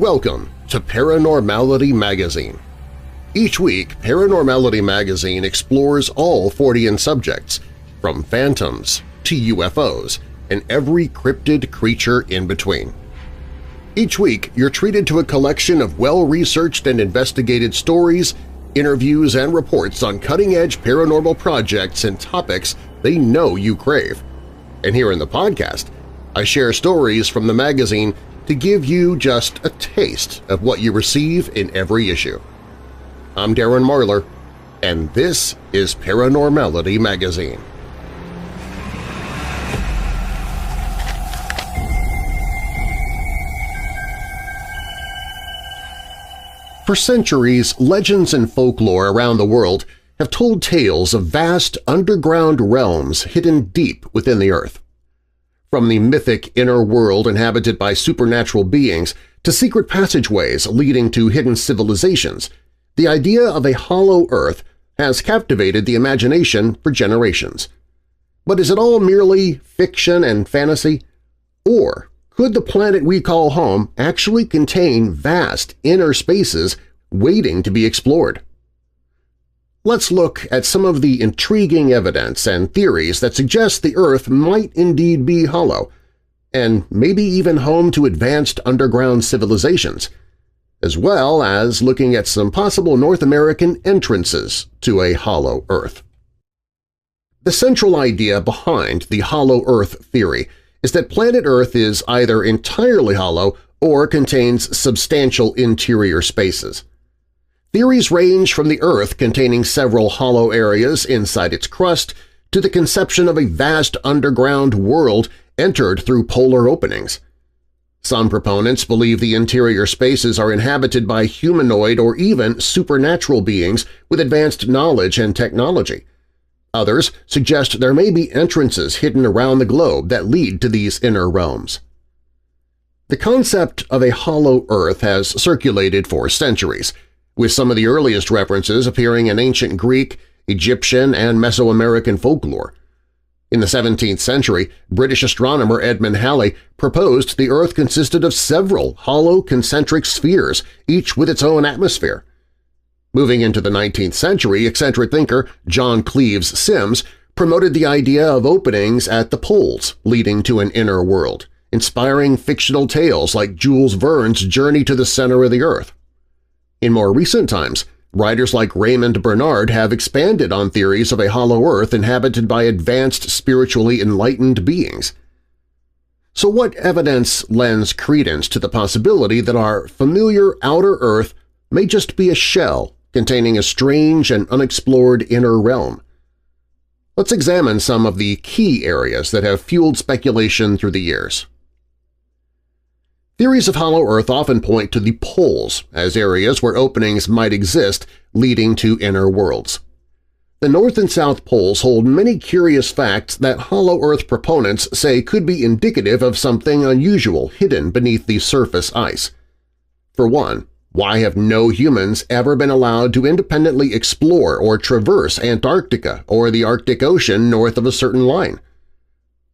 Welcome to Paranormality Magazine. Each week, Paranormality Magazine explores all Fortean subjects, from phantoms to UFOs and every cryptid creature in between. Each week, you're treated to a collection of well-researched and investigated stories, interviews, and reports on cutting-edge paranormal projects and topics they know you crave. And here in the podcast, I share stories from the magazine to give you just a taste of what you receive in every issue. I'm Darren Marlar, and this is Paranormality Magazine. For centuries, legends and folklore around the world have told tales of vast underground realms hidden deep within the earth. From the mythic inner world inhabited by supernatural beings to secret passageways leading to hidden civilizations, the idea of a hollow Earth has captivated the imagination for generations. But is it all merely fiction and fantasy? Or could the planet we call home actually contain vast inner spaces waiting to be explored? Let's look at some of the intriguing evidence and theories that suggest the Earth might indeed be hollow, and maybe even home to advanced underground civilizations, as well as looking at some possible North American entrances to a hollow Earth. The central idea behind the hollow Earth theory is that planet Earth is either entirely hollow or contains substantial interior spaces. Theories range from the Earth containing several hollow areas inside its crust to the conception of a vast underground world entered through polar openings. Some proponents believe the interior spaces are inhabited by humanoid or even supernatural beings with advanced knowledge and technology. Others suggest there may be entrances hidden around the globe that lead to these inner realms. The concept of a hollow Earth has circulated for centuries, with some of the earliest references appearing in ancient Greek, Egyptian, and Mesoamerican folklore. In the 17th century, British astronomer Edmund Halley proposed the Earth consisted of several hollow concentric spheres, each with its own atmosphere. Moving into the 19th century, eccentric thinker John Cleves Sims promoted the idea of openings at the poles leading to an inner world, inspiring fictional tales like Jules Verne's Journey to the Center of the Earth. In more recent times, writers like Raymond Bernard have expanded on theories of a hollow Earth inhabited by advanced spiritually enlightened beings. So what evidence lends credence to the possibility that our familiar outer Earth may just be a shell containing a strange and unexplored inner realm? Let's examine some of the key areas that have fueled speculation through the years. Theories of hollow Earth often point to the poles as areas where openings might exist leading to inner worlds. The North and South poles hold many curious facts that hollow Earth proponents say could be indicative of something unusual hidden beneath the surface ice. For one, why have no humans ever been allowed to independently explore or traverse Antarctica or the Arctic Ocean north of a certain line?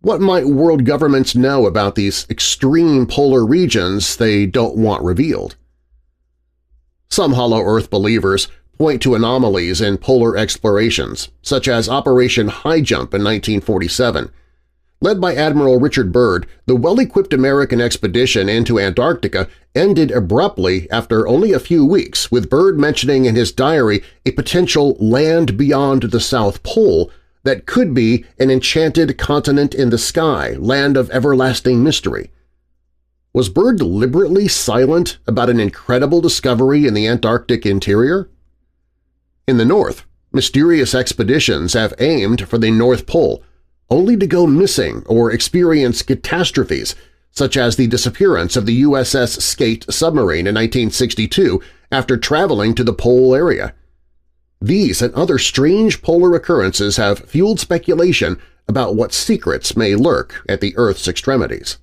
What might world governments know about these extreme polar regions they don't want revealed? Some hollow Earth believers point to anomalies in polar explorations, such as Operation High Jump in 1947. Led by Admiral Richard Byrd, the well-equipped American expedition into Antarctica ended abruptly after only a few weeks, with Byrd mentioning in his diary a potential land beyond the South Pole that could be an enchanted continent in the sky, land of everlasting mystery. Was Byrd deliberately silent about an incredible discovery in the Antarctic interior? In the North, mysterious expeditions have aimed for the North Pole, only to go missing or experience catastrophes such as the disappearance of the USS Skate submarine in 1962 after traveling to the pole area. These and other strange polar occurrences have fueled speculation about what secrets may lurk at the Earth's extremities.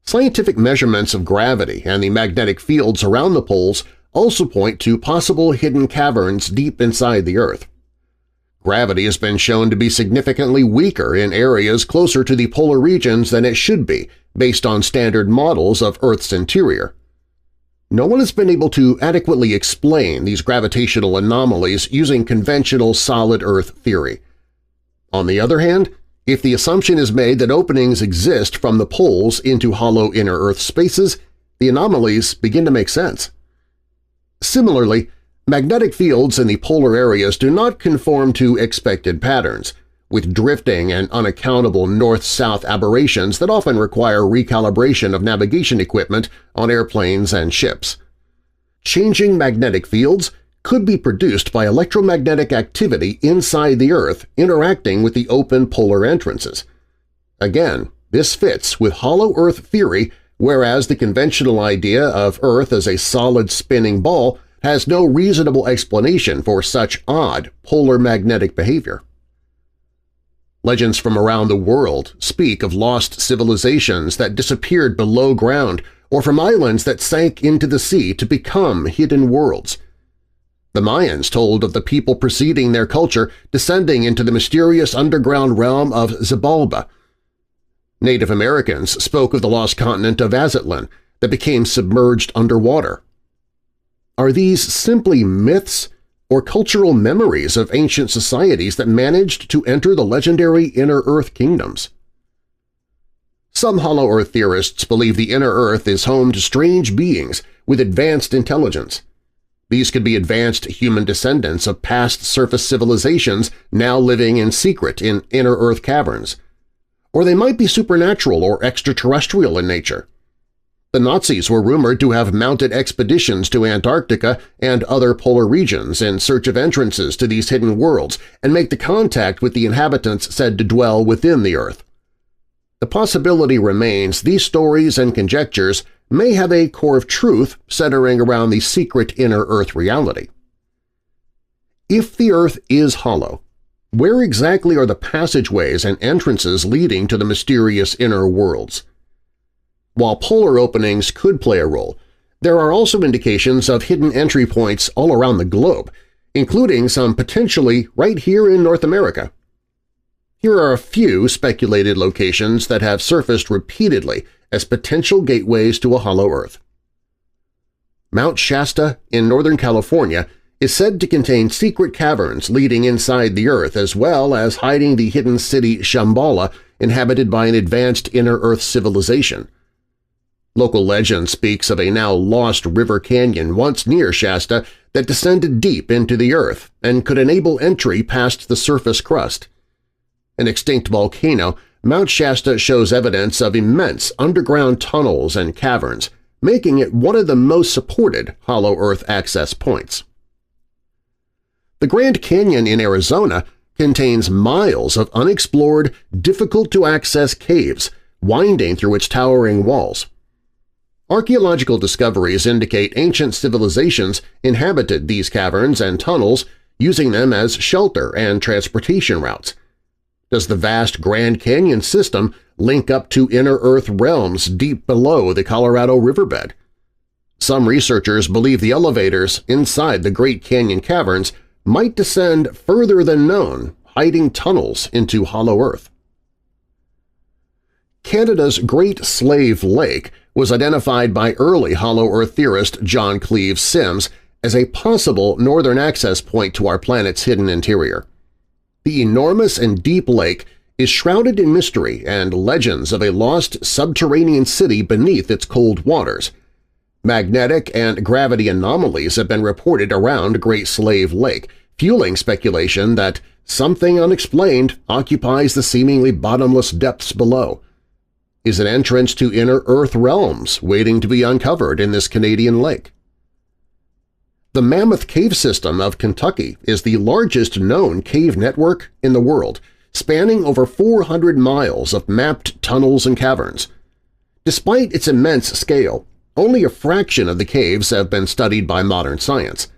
Scientific measurements of gravity and the magnetic fields around the poles also point to possible hidden caverns deep inside the Earth. Gravity has been shown to be significantly weaker in areas closer to the polar regions than it should be, based on standard models of Earth's interior. No one has been able to adequately explain these gravitational anomalies using conventional solid Earth theory. On the other hand, if the assumption is made that openings exist from the poles into hollow inner Earth spaces, the anomalies begin to make sense. Similarly, magnetic fields in the polar areas do not conform to expected patterns, with drifting and unaccountable north-south aberrations that often require recalibration of navigation equipment on airplanes and ships. Changing magnetic fields could be produced by electromagnetic activity inside the Earth interacting with the open polar entrances. Again, this fits with hollow Earth theory, whereas the conventional idea of Earth as a solid spinning ball has no reasonable explanation for such odd polar magnetic behavior. Legends from around the world speak of lost civilizations that disappeared below ground or from islands that sank into the sea to become hidden worlds. The Mayans told of the people preceding their culture descending into the mysterious underground realm of Xibalba. Native Americans spoke of the lost continent of Aztlan that became submerged underwater. Are these simply myths or cultural memories of ancient societies that managed to enter the legendary Inner Earth kingdoms? Some Hollow Earth theorists believe the Inner Earth is home to strange beings with advanced intelligence. These could be advanced human descendants of past surface civilizations now living in secret in Inner Earth caverns. Or they might be supernatural or extraterrestrial in nature. The Nazis were rumored to have mounted expeditions to Antarctica and other polar regions in search of entrances to these hidden worlds and make the contact with the inhabitants said to dwell within the Earth. The possibility remains these stories and conjectures may have a core of truth centering around the secret Inner Earth reality. If the Earth is hollow, where exactly are the passageways and entrances leading to the mysterious inner worlds? While polar openings could play a role, there are also indications of hidden entry points all around the globe, including some potentially right here in North America. Here are a few speculated locations that have surfaced repeatedly as potential gateways to a hollow Earth. Mount Shasta in Northern California is said to contain secret caverns leading inside the Earth as well as hiding the hidden city Shambhala inhabited by an advanced Inner Earth civilization. Local legend speaks of a now lost river canyon once near Shasta that descended deep into the Earth and could enable entry past the surface crust. An extinct volcano, Mount Shasta shows evidence of immense underground tunnels and caverns, making it one of the most supported hollow Earth access points. The Grand Canyon in Arizona contains miles of unexplored, difficult-to-access caves winding through its towering walls. Archaeological discoveries indicate ancient civilizations inhabited these caverns and tunnels, using them as shelter and transportation routes. Does the vast Grand Canyon system link up to Inner Earth realms deep below the Colorado riverbed? Some researchers believe the elevators inside the Great Canyon caverns might descend further than known, hiding tunnels into hollow Earth. Canada's Great Slave Lake was identified by early hollow Earth theorist John Cleves Sims as a possible northern access point to our planet's hidden interior. The enormous and deep lake is shrouded in mystery and legends of a lost subterranean city beneath its cold waters. Magnetic and gravity anomalies have been reported around Great Slave Lake, fueling speculation that something unexplained occupies the seemingly bottomless depths below. Is an entrance to Inner Earth realms waiting to be uncovered in this Canadian lake? The Mammoth Cave System of Kentucky is the largest known cave network in the world, spanning over 400 miles of mapped tunnels and caverns. Despite its immense scale, only a fraction of the caves have been studied by modern science.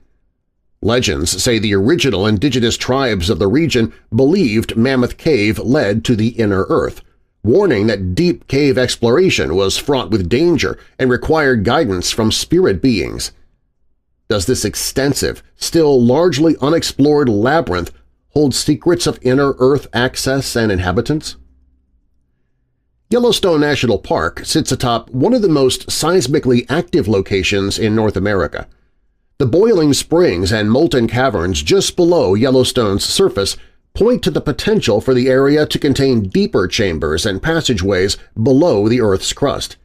Legends say the original indigenous tribes of the region believed Mammoth Cave led to the Inner Earth, warning that deep cave exploration was fraught with danger and required guidance from spirit beings. Does this extensive, still largely unexplored labyrinth hold secrets of Inner Earth access and inhabitants? Yellowstone National Park sits atop one of the most seismically active locations in North America. The boiling springs and molten caverns just below Yellowstone's surface point to the potential for the area to contain deeper chambers and passageways below the Earth's crust.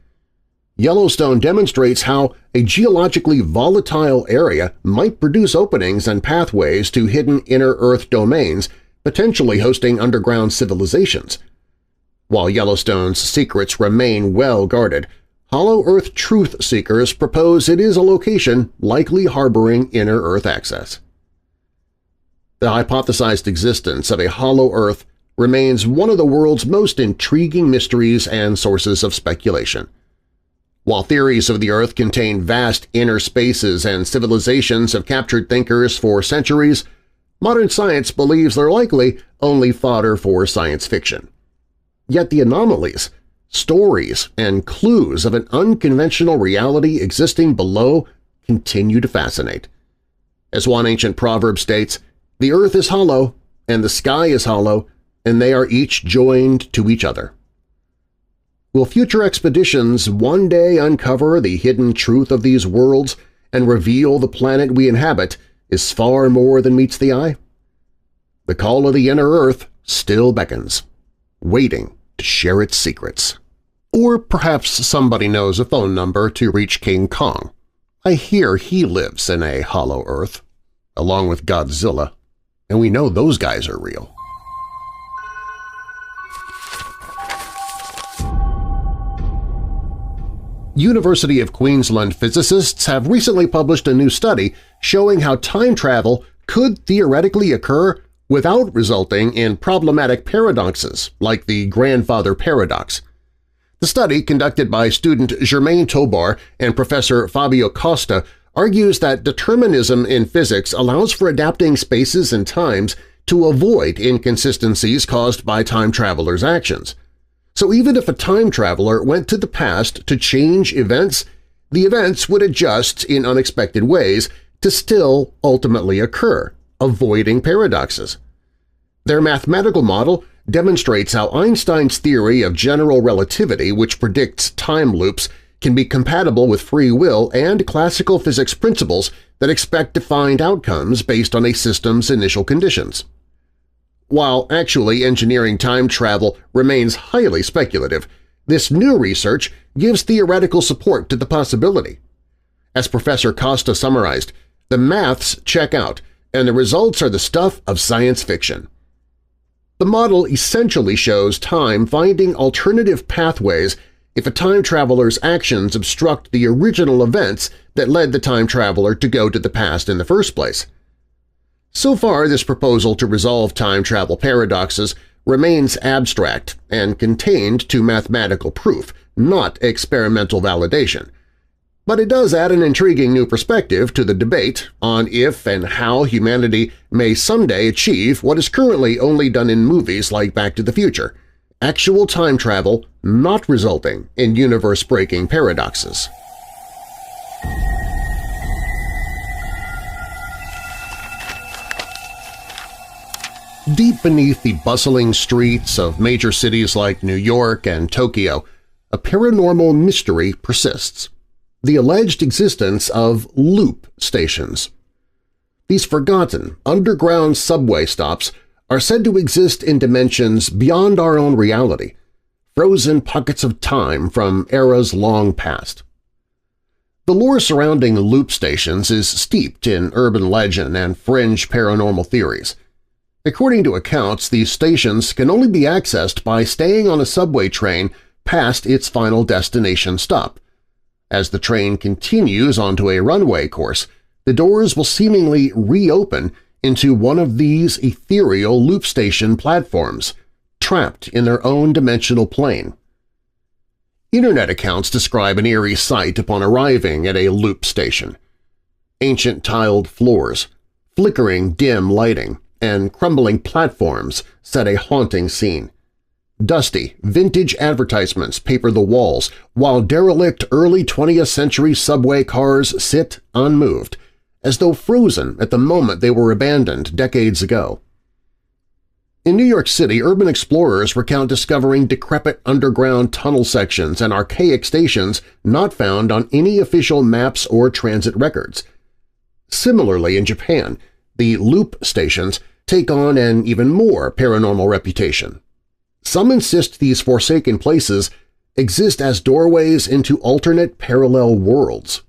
Yellowstone demonstrates how a geologically volatile area might produce openings and pathways to hidden inner Earth domains, potentially hosting underground civilizations. While Yellowstone's secrets remain well guarded, Hollow Earth truth seekers propose it is a location likely harboring inner Earth access. The hypothesized existence of a hollow Earth remains one of the world's most intriguing mysteries and sources of speculation. While theories of the Earth contain vast inner spaces and civilizations have captured thinkers for centuries, modern science believes they're likely only fodder for science fiction. Yet the anomalies, stories, and clues of an unconventional reality existing below continue to fascinate. As one ancient proverb states, "The earth is hollow, and the sky is hollow, and they are each joined to each other." Will future expeditions one day uncover the hidden truth of these worlds and reveal the planet we inhabit is far more than meets the eye? The call of the inner Earth still beckons, waiting to share its secrets. Or perhaps somebody knows a phone number to reach King Kong. I hear he lives in a hollow Earth, along with Godzilla, and we know those guys are real. University of Queensland physicists have recently published a new study showing how time travel could theoretically occur without resulting in problematic paradoxes like the grandfather paradox. The study, conducted by student Germain Tobar and Professor Fabio Costa, argues that determinism in physics allows for adapting spaces and times to avoid inconsistencies caused by time travelers' actions. So even if a time traveler went to the past to change events, the events would adjust in unexpected ways to still ultimately occur, avoiding paradoxes. Their mathematical model demonstrates how Einstein's theory of general relativity, which predicts time loops, can be compatible with free will and classical physics principles that expect defined outcomes based on a system's initial conditions. While actually engineering time travel remains highly speculative, this new research gives theoretical support to the possibility. As Professor Costa summarized, the maths check out, and the results are the stuff of science fiction. The model essentially shows time finding alternative pathways if a time traveler's actions obstruct the original events that led the time traveler to go to the past in the first place. So far, this proposal to resolve time travel paradoxes remains abstract and contained to mathematical proof, not experimental validation. But it does add an intriguing new perspective to the debate on if and how humanity may someday achieve what is currently only done in movies like Back to the Future – actual time travel not resulting in universe-breaking paradoxes. Deep beneath the bustling streets of major cities like New York and Tokyo, a paranormal mystery persists: the alleged existence of loop stations. These forgotten underground subway stops are said to exist in dimensions beyond our own reality, frozen pockets of time from eras long past. The lore surrounding loop stations is steeped in urban legend and fringe paranormal theories. According to accounts, these stations can only be accessed by staying on a subway train past its final destination stop. As the train continues onto a runway course, the doors will seemingly reopen into one of these ethereal loop station platforms, trapped in their own dimensional plane. Internet accounts describe an eerie sight upon arriving at a loop station. Ancient tiled floors, flickering dim lighting, and crumbling platforms set a haunting scene. Dusty, vintage advertisements paper the walls, while derelict early 20th century subway cars sit unmoved, as though frozen at the moment they were abandoned decades ago. In New York City, urban explorers recount discovering decrepit underground tunnel sections and archaic stations not found on any official maps or transit records. Similarly, in Japan, the loop stations take on an even more paranormal reputation. Some insist these forsaken places exist as doorways into alternate parallel worlds.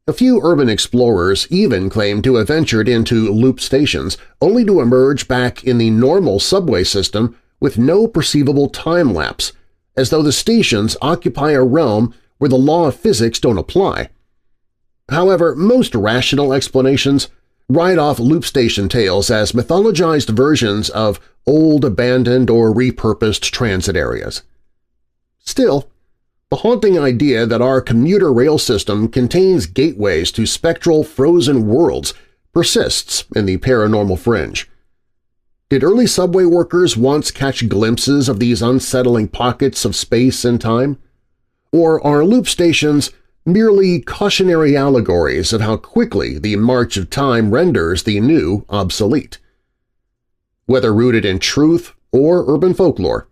A few urban explorers even claim to have ventured into loop stations only to emerge back in the normal subway system with no perceivable time lapse, as though the stations occupy a realm where the law of physics don't apply. However, most rational explanations write off loop station tales as mythologized versions of old, abandoned, or repurposed transit areas. Still, the haunting idea that our commuter rail system contains gateways to spectral frozen worlds persists in the paranormal fringe. Did early subway workers once catch glimpses of these unsettling pockets of space and time? Or are loop stations merely cautionary allegories of how quickly the march of time renders the new obsolete? Whether rooted in truth or urban folklore,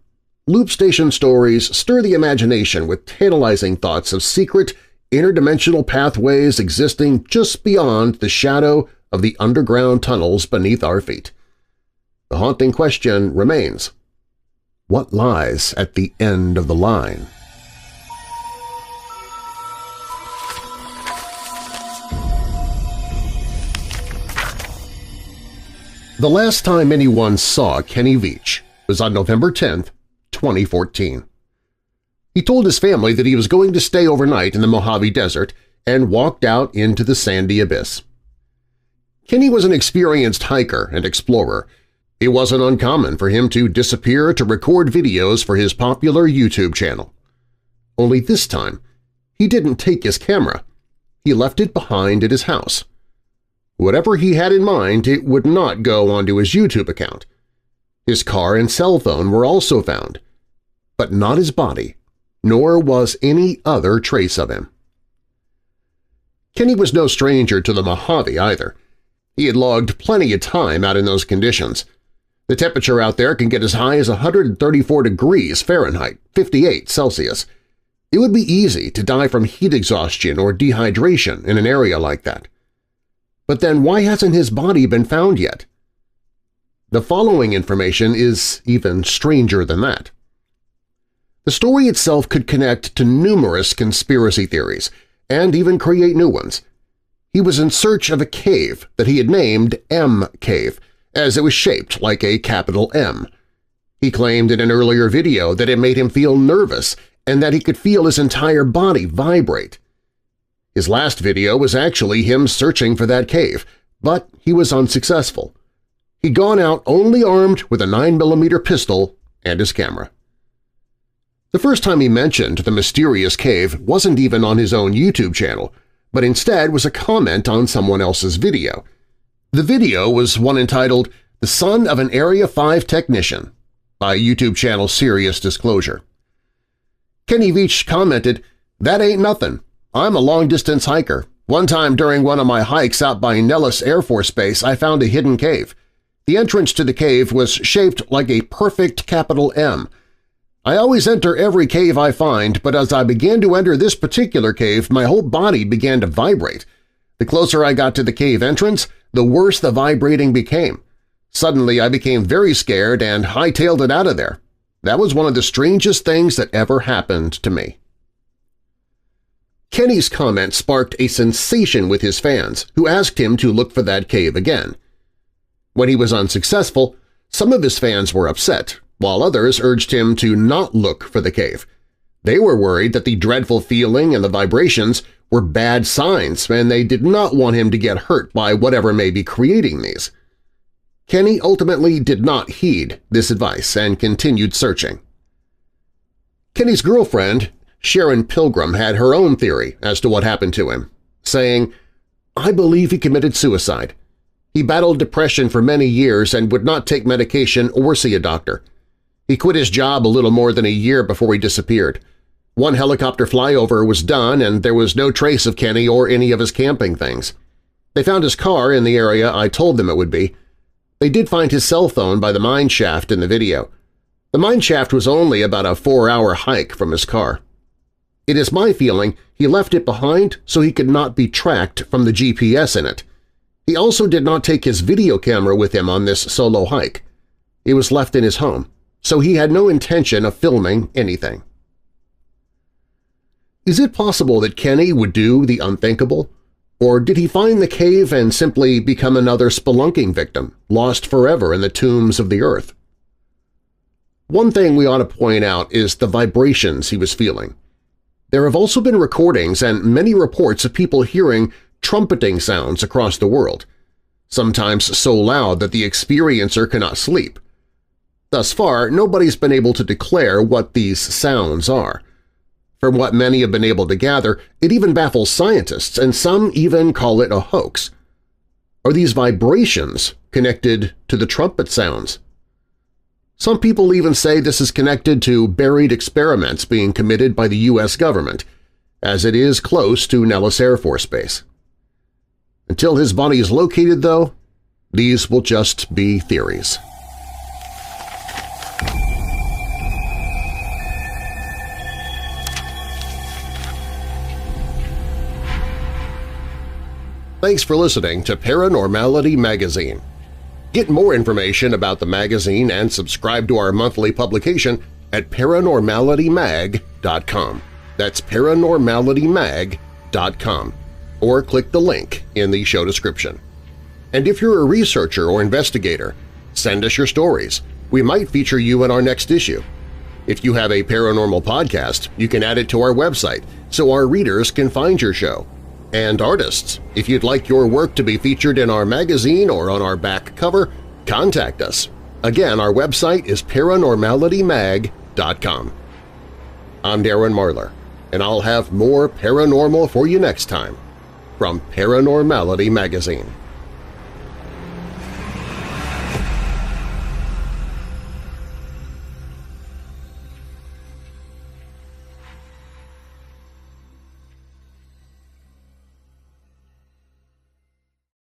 loop station stories stir the imagination with tantalizing thoughts of secret, interdimensional pathways existing just beyond the shadow of the underground tunnels beneath our feet. The haunting question remains: what lies at the end of the line? The last time anyone saw Kenny Veach was on November 10, 2014. He told his family that he was going to stay overnight in the Mojave Desert and walked out into the sandy abyss. Kenny was an experienced hiker and explorer. It wasn't uncommon for him to disappear to record videos for his popular YouTube channel. Only this time, he didn't take his camera. He left it behind at his house. Whatever he had in mind, it would not go onto his YouTube account. His car and cell phone were also found, but not his body, nor was any other trace of him. Kenny was no stranger to the Mojave either. He had logged plenty of time out in those conditions. The temperature out there can get as high as 134 degrees Fahrenheit, 58 Celsius. It would be easy to die from heat exhaustion or dehydration in an area like that. But then why hasn't his body been found yet? The following information is even stranger than that. The story itself could connect to numerous conspiracy theories and even create new ones. He was in search of a cave that he had named M Cave, as it was shaped like a capital M. He claimed in an earlier video that it made him feel nervous and that he could feel his entire body vibrate. His last video was actually him searching for that cave, but he was unsuccessful. He'd gone out only armed with a 9mm pistol and his camera. The first time he mentioned the mysterious cave wasn't even on his own YouTube channel, but instead was a comment on someone else's video. The video was one entitled "The Son of an Area 5 Technician" by YouTube channel Serious Disclosure. Kenny Veach commented, "That ain't nothing. I'm a long-distance hiker. One time during one of my hikes out by Nellis Air Force Base, I found a hidden cave. The entrance to the cave was shaped like a perfect capital M. I always enter every cave I find, but as I began to enter this particular cave, my whole body began to vibrate. The closer I got to the cave entrance, the worse the vibrating became. Suddenly I became very scared and hightailed it out of there. That was one of the strangest things that ever happened to me." Kenny's comment sparked a sensation with his fans, who asked him to look for that cave again. When he was unsuccessful, some of his fans were upset, while others urged him to not look for the cave. They were worried that the dreadful feeling and the vibrations were bad signs, and they did not want him to get hurt by whatever may be creating these. Kenny ultimately did not heed this advice and continued searching. Kenny's girlfriend, Sharon Pilgrim, had her own theory as to what happened to him, saying, "I believe he committed suicide. He battled depression for many years and would not take medication or see a doctor. He quit his job a little more than a year before he disappeared. One helicopter flyover was done and there was no trace of Kenny or any of his camping things. They found his car in the area I told them it would be, They did find his cell phone by the mine shaft in the video. The mine shaft was only about a 4-hour hike from his car. It is my feeling he left it behind so he could not be tracked from the GPS in it. He also did not take his video camera with him on this solo hike. It was left in his home, so he had no intention of filming anything. Is it possible that Kenny would do the unthinkable? Or did he find the cave and simply become another spelunking victim, lost forever in the tombs of the earth? One thing we ought to point out is the vibrations he was feeling. There have also been recordings and many reports of people hearing trumpeting sounds across the world, sometimes so loud that the experiencer cannot sleep. Thus far, nobody's been able to declare what these sounds are. From what many have been able to gather, it even baffles scientists, and some even call it a hoax. Are these vibrations connected to the trumpet sounds? Some people even say this is connected to buried experiments being committed by the U.S. government, as it is close to Nellis Air Force Base. Until his body is located, though, these will just be theories. Thanks for listening to Paranormality Magazine. Get more information about the magazine and subscribe to our monthly publication at paranormalitymag.com. That's paranormalitymag.com, or click the link in the show description. And if you're a researcher or investigator, send us your stories. We might feature you in our next issue. If you have a paranormal podcast, you can add it to our website so our readers can find your show. And artists, if you'd like your work to be featured in our magazine or on our back cover, contact us. Again, our website is paranormalitymag.com. I'm Darren Marlar, and I'll have more paranormal for you next time from Paranormality Magazine.